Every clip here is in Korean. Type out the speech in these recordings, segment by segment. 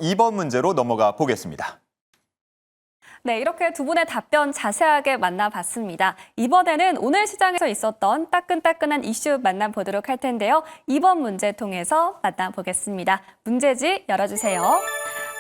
2번 문제로 넘어가 보겠습니다. 네, 이렇게 두 분의 답변 자세하게 만나봤습니다. 이번에는 오늘 시장에서 있었던 따끈따끈한 이슈 만나보도록 할 텐데요. 2번 문제 통해서 만나보겠습니다. 문제지 열어주세요.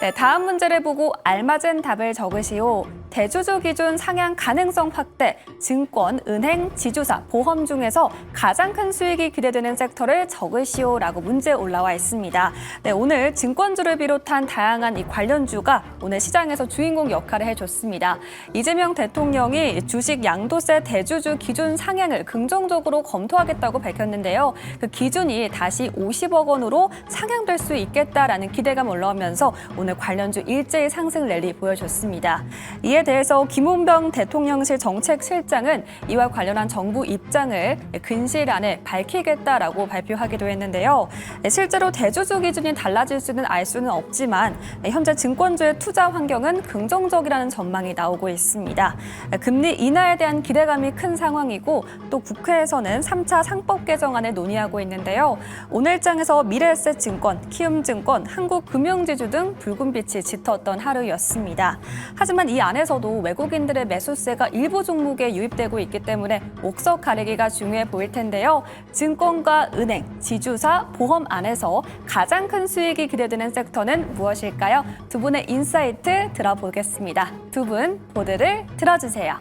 네, 다음 문제를 보고 알맞은 답을 적으시오. 대주주 기준 상향 가능성 확대, 증권, 은행, 지주사, 보험 중에서 가장 큰 수익이 기대되는 섹터를 적으시오라고 문제 올라와 있습니다. 네, 오늘 증권주를 비롯한 다양한 이 관련주가 오늘 시장에서 주인공 역할을 해줬습니다. 이재명 대통령이 주식 양도세 대주주 기준 상향을 긍정적으로 검토하겠다고 밝혔는데요. 그 기준이 다시 50억 원으로 상향될 수 있겠다라는 기대감 올라오면서 오늘 관련주 일제히 상승 랠리 보여줬습니다. 이에 대해서 김은병 대통령실 정책실장은 이와 관련한 정부 입장을 근시일 안에 밝히겠다라고 발표하기도 했는데요. 실제로 대주주 기준이 달라질 수는 알 수는 없지만 현재 증권주의 투자 환경은 긍정적이라는 전망이 나오고 있습니다. 금리 인하에 대한 기대감이 큰 상황이고 또 국회에서는 3차 상법 개정안을 논의하고 있는데요. 오늘장에서 미래에셋증권, 키움증권, 한국금융지주 등 붉은 빛이 짙었던 하루였습니다. 하지만 이 안에서도 외국인들의 매수세가 일부 종목에 유입되고 있기 때문에 옥석 가리기가 중요해 보일 텐데요. 증권과 은행, 지주사, 보험 안에서 가장 큰 수익이 기대되는 섹터는 무엇일까요? 두 분의 인사이트 들어보겠습니다. 두 분 보드를 들어주세요.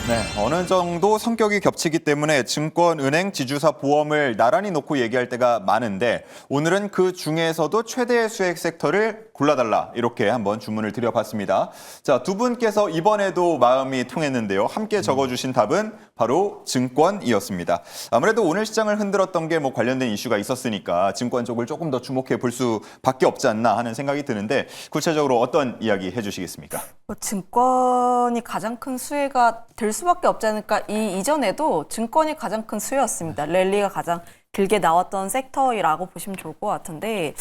네, 어느 정도 성격이 겹치기 때문에 증권, 은행, 지주사, 보험을 나란히 놓고 얘기할 때가 많은데 오늘은 그 중에서도 최대의 수익 섹터를 골라달라 이렇게 한번 주문을 드려봤습니다. 자, 두 분께서 이번에도 마음이 통했는데요. 함께 적어주신 답은 바로 증권이었습니다. 아무래도 오늘 시장을 흔들었던 게 관련된 이슈가 있었으니까 증권 쪽을 조금 더 주목해 볼 수밖에 없지 않나 하는 생각이 드는데 구체적으로 어떤 이야기 해주시겠습니까? 증권이 가장 큰 수혜가 될 수밖에 없지 않을까. 이전에도 증권이 가장 큰 수혜였습니다. 랠리가 가장 길게 나왔던 섹터라고 보시면 좋을 것 같은데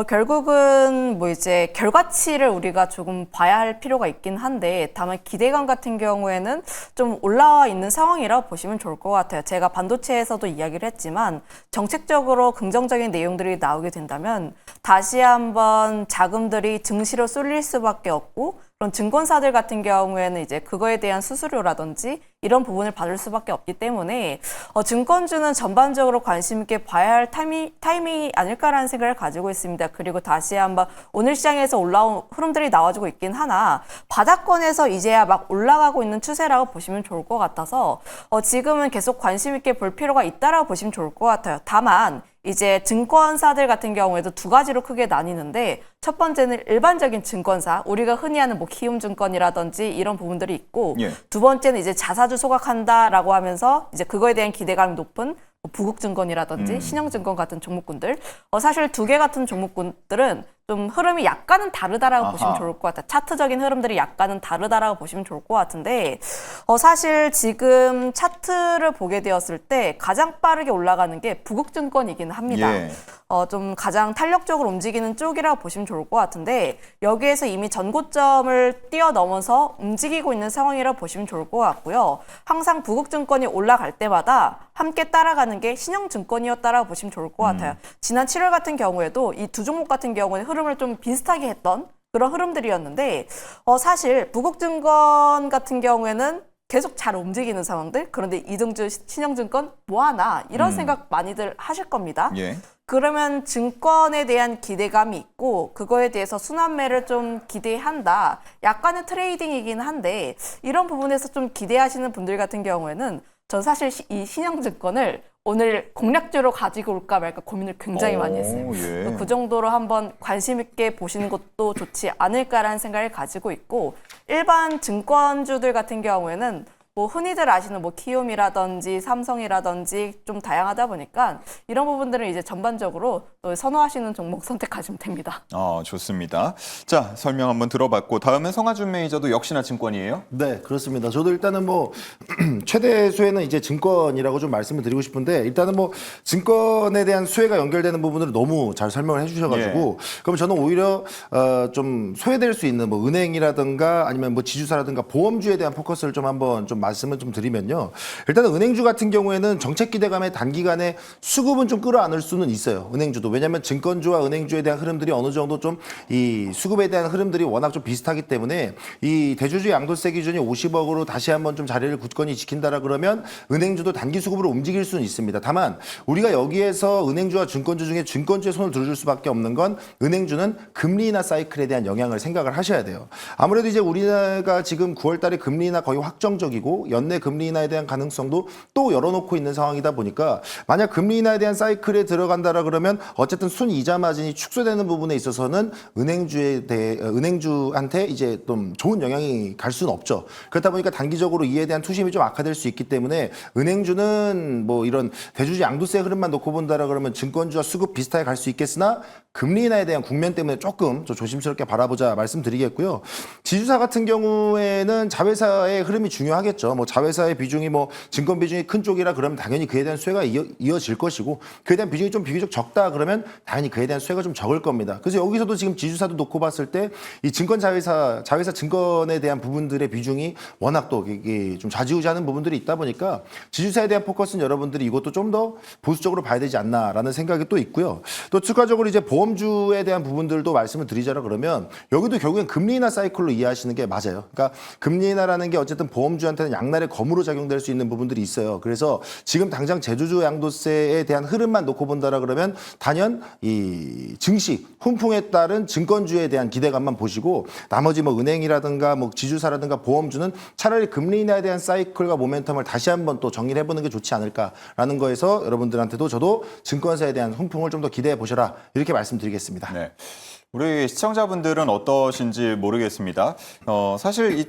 결국은 이제 결과치를 우리가 조금 봐야 할 필요가 있긴 한데 다만 기대감 같은 경우에는 좀 올라와 있는 상황이라고 보시면 좋을 것 같아요. 제가 반도체에서도 이야기를 했지만 정책적으로 긍정적인 내용들이 나오게 된다면 다시 한번 자금들이 증시로 쏠릴 수밖에 없고 그런 증권사들 같은 경우에는 이제 그거에 대한 수수료라든지 이런 부분을 받을 수밖에 없기 때문에 증권주는 전반적으로 관심 있게 봐야 할 타이밍이 아닐까라는 생각을 가지고 있습니다. 그리고 다시 한번 오늘 시장에서 올라온 흐름들이 나와주고 있긴 하나 바닥권에서 이제야 막 올라가고 있는 추세라고 보시면 좋을 것 같아서 지금은 계속 관심 있게 볼 필요가 있다라고 보시면 좋을 것 같아요. 다만 이제 증권사들 같은 경우에도 두 가지로 크게 나뉘는데 첫 번째는 일반적인 증권사, 우리가 흔히 하는 키움증권이라든지 이런 부분들이 있고 두 번째는 이제 자사주 소각한다라고 하면서 이제 그거에 대한 기대감이 높은 부국증권이라든지 신영증권 같은 종목군들 사실 두 개 같은 종목군들은 좀 흐름이 약간은 다르다라고 보시면 좋을 것 같아요. 차트적인 흐름들이 약간은 다르다라고 보시면 좋을 것 같은데 사실 지금 차트를 보게 되었을 때 가장 빠르게 올라가는 게 부국증권이긴 합니다. 좀 가장 탄력적으로 움직이는 쪽이라고 보시면 좋을 것 같은데 여기에서 이미 전고점을 뛰어넘어서 움직이고 있는 상황이라고 보시면 좋을 것 같고요. 항상 부국증권이 올라갈 때마다 함께 따라가는 게 신영증권이었다라고 보시면 좋을 것 같아요. 지난 7월 같은 경우에도 이 두 종목 같은 경우에는 흐름을 좀 비슷하게 했던 그런 흐름들이었는데 사실 부국증권 같은 경우에는 계속 잘 움직이는 상황들 그런데 이등주 신영증권 뭐하나 이런 생각 많이들 하실 겁니다. 그러면 증권에 대한 기대감이 있고 그거에 대해서 순환매를 좀 기대한다. 약간의 트레이딩이긴 한데 이런 부분에서 좀 기대하시는 분들 같은 경우에는 전 사실 이 신영증권을 오늘 공략주로 가지고 올까 말까 고민을 굉장히 많이 했어요. 그 정도로 한번 관심 있게 보시는 것도 좋지 않을까라는 생각을 가지고 있고 일반 증권주들 같은 경우에는 흔히들 아시는 키움이라든지 삼성이라든지 좀 다양하다 보니까 이런 부분들은 이제 전반적으로 선호하시는 종목 선택하시면 됩니다. 좋습니다. 자, 설명 한번 들어봤고 다음은 성하준 매니저도 역시나 증권이에요? 네, 그렇습니다. 저도 일단은 최대 수혜는 이제 증권이라고 좀 말씀을 드리고 싶은데 일단은 증권에 대한 수혜가 연결되는 부분을 너무 잘 설명을 해주셔가지고 그럼 저는 오히려 좀 소외될 수 있는 은행이라든가 아니면 지주사라든가 보험주에 대한 포커스를 좀 한번 좀 말씀을 좀 드리면요. 일단은 은행주 같은 경우에는 정책 기대감에 단기간에 수급은 좀 끌어안을 수는 있어요. 은행주도. 왜냐하면 증권주와 은행주에 대한 흐름들이 어느 정도 좀 이 수급에 대한 흐름들이 워낙 좀 비슷하기 때문에 이 대주주 양도세 기준이 50억으로 다시 한번 좀 자리를 굳건히 지킨다라 그러면 은행주도 단기 수급으로 움직일 수는 있습니다. 다만 우리가 여기에서 은행주와 증권주 중에 증권주에 손을 들어줄 수밖에 없는 건 은행주는 금리 인하 사이클에 대한 영향을 생각을 하셔야 돼요. 아무래도 이제 우리나라가 지금 9월 달에 금리 인하 거의 확정적이고 연내 금리 인하에 대한 가능성도 또 열어놓고 있는 상황이다 보니까 만약 금리 인하에 대한 사이클에 들어간다라 그러면 어쨌든 순이자 마진이 축소되는 부분에 있어서는 은행주한테 이제 좀 좋은 영향이 갈 수는 없죠. 그렇다 보니까 단기적으로 이에 대한 투심이 좀 악화될 수 있기 때문에 은행주는 뭐 이런 대주주 양도세 흐름만 놓고 본다라 그러면 증권주와 수급 비슷하게 갈 수 있겠으나 금리 인하에 대한 국면 때문에 조금 좀 조심스럽게 바라보자 말씀드리겠고요. 지주사 같은 경우에는 자회사의 흐름이 중요하겠죠. 뭐 자회사의 비중이 뭐 증권 비중이 큰 쪽이라 그러면 당연히 그에 대한 수혜가 이어질 것이고 그에 대한 비중이 좀 비교적 적다 그러면 당연히 그에 대한 수혜가 좀 적을 겁니다. 그래서 여기서도 지금 지주사도 놓고 봤을 때 이 증권 자회사 증권에 대한 부분들의 비중이 워낙 또 이게 좀 좌지우지하는 부분들이 있다 보니까 지주사에 대한 포커스는 여러분들이 이것도 좀 더 보수적으로 봐야 되지 않나라는 생각이 또 있고요. 또 추가적으로 이제 보험주에 대한 부분들도 말씀을 드리자라 그러면 여기도 결국엔 금리 인하 사이클로 이해하시는 게 맞아요. 그러니까 금리 인하라는 게 어쨌든 보험주한테는 양날의 검으로 작용될 수 있는 부분들이 있어요. 그래서 지금 당장 제주주 양도세에 대한 흐름만 놓고 본다라 그러면 단연 이 증시 훈풍에 따른 증권주에 대한 기대감만 보시고 나머지 뭐 은행이라든가 뭐 지주사라든가 보험주는 차라리 금리 인하에 대한 사이클과 모멘텀을 다시 한번 또 정리를 해보는 게 좋지 않을까라는 거에서 여러분들한테도 저도 증권사에 대한 훈풍을 좀 더 기대해 보셔라 이렇게 말씀드리겠습니다. 네. 우리 시청자분들은 어떠신지 모르겠습니다. 사실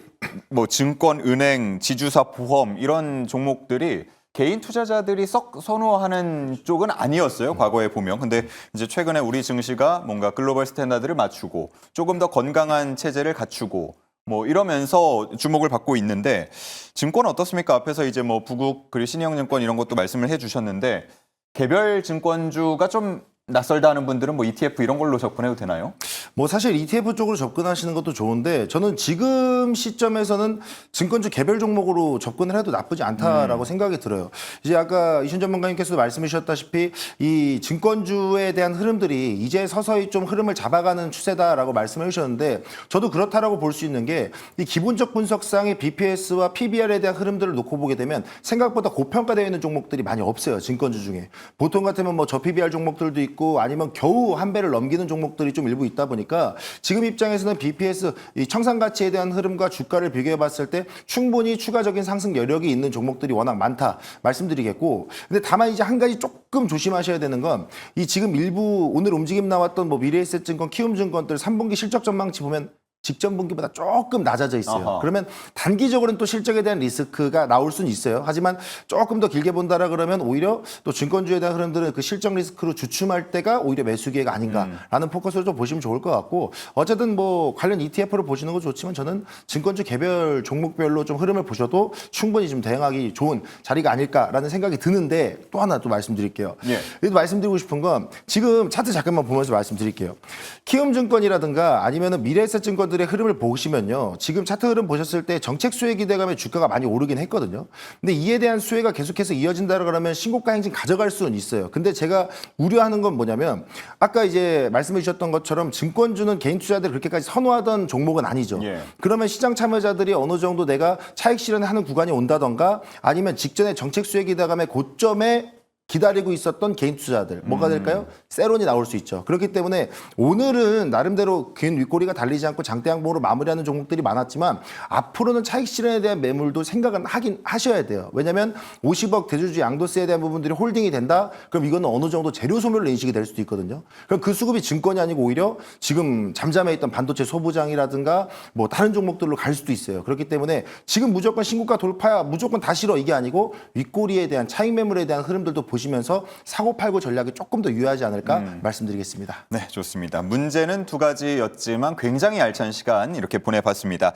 뭐 증권, 은행, 지주사, 보험 이런 종목들이 개인 투자자들이 썩 선호하는 쪽은 아니었어요. 과거에 보면. 근데 이제 최근에 우리 증시가 뭔가 글로벌 스탠다드를 맞추고 조금 더 건강한 체제를 갖추고 뭐 이러면서 주목을 받고 있는데 증권 어떻습니까? 앞에서 이제 뭐 부국 그리고 신영증권 이런 것도 말씀을 해주셨는데 개별 증권주가 좀 낯설다 하는 분들은 뭐 ETF 이런 걸로 접근해도 되나요? 뭐 사실 ETF 쪽으로 접근하시는 것도 좋은데 저는 지금 시점에서는 증권주 개별 종목으로 접근을 해도 나쁘지 않다라고 생각이 들어요. 이제 아까 이신 전문가님께서도 말씀해 주셨다시피 이 증권주에 대한 흐름들이 이제 서서히 좀 흐름을 잡아가는 추세다라고 말씀해 주셨는데 저도 그렇다라고 볼 수 있는 게 이 기본적 분석상의 BPS와 PBR에 대한 흐름들을 놓고 보게 되면 생각보다 고평가되어 있는 종목들이 많이 없어요. 증권주 중에. 보통 같으면 뭐 저PBR 종목들도 있고 아니면 겨우 한 배를 넘기는 종목들이 좀 일부 있다 보니까 지금 입장에서는 BPS 이 청산 가치에 대한 흐름과 주가를 비교해 봤을 때 충분히 추가적인 상승 여력이 있는 종목들이 워낙 많다 말씀드리겠고 근데 다만 이제 한 가지 조금 조심하셔야 되는 건 이 지금 일부 오늘 움직임 나왔던 뭐 미래에셋증권, 키움증권들 3분기 실적 전망치 보면 직전 분기보다 조금 낮아져 있어요. 아하. 그러면 단기적으로는 또 실적에 대한 리스크가 나올 수는 있어요. 하지만 조금 더 길게 본다라 그러면 오히려 또 증권주에 대한 흐름들은 그 실적 리스크로 주춤할 때가 오히려 매수 기회가 아닌가라는 포커스로 좀 보시면 좋을 것 같고 어쨌든 뭐 관련 ETF를 보시는 거 좋지만 저는 증권주 개별 종목별로 좀 흐름을 보셔도 충분히 좀 대응하기 좋은 자리가 아닐까라는 생각이 드는데 또 하나 또 말씀드릴게요. 예. 여기도 말씀드리고 싶은 건 지금 차트 잠깐만 보면서 말씀드릴게요. 키움증권이라든가 아니면은 미래에셋증권들의 흐름을 보시면요. 지금 차트 흐름 보셨을 때 정책 수혜 기대감에 주가가 많이 오르긴 했거든요. 근데 이에 대한 수혜가 계속해서 이어진다 그러면 신고가 행진 가져갈 수는 있어요. 근데 제가 우려하는 건 뭐냐면 아까 이제 말씀해 주셨던 것처럼 증권주는 개인 투자자들 그렇게까지 선호하던 종목은 아니죠. 예. 그러면 시장 참여자들이 어느 정도 내가 차익 실현하는 구간이 온다던가 아니면 직전에 정책 수혜 기대감의 고점에 기다리고 있었던 개인 투자자들 뭐가 될까요? 세론이 나올 수 있죠. 그렇기 때문에 오늘은 나름대로 긴 윗꼬리가 달리지 않고 장대 양봉으로 마무리하는 종목들이 많았지만 앞으로는 차익 실현에 대한 매물도 생각은 하셔야 돼요. 왜냐하면 50억 대주주 양도세에 대한 부분들이 홀딩이 된다? 그럼 이거는 어느 정도 재료 소멸로 인식이 될 수도 있거든요. 그럼 그 수급이 증권이 아니고 오히려 지금 잠잠해 있던 반도체 소부장이라든가 뭐 다른 종목들로 갈 수도 있어요. 그렇기 때문에 지금 무조건 신고가 돌파야 무조건 다 싫어 이게 아니고 윗꼬리에 대한 차익 매물에 대한 흐름들도 보시면서 사고 팔고 전략이 조금 더 유효하지 않을까 말씀드리겠습니다. 네, 좋습니다. 문제는 두 가지였지만 굉장히 알찬 시간 이렇게 보내봤습니다.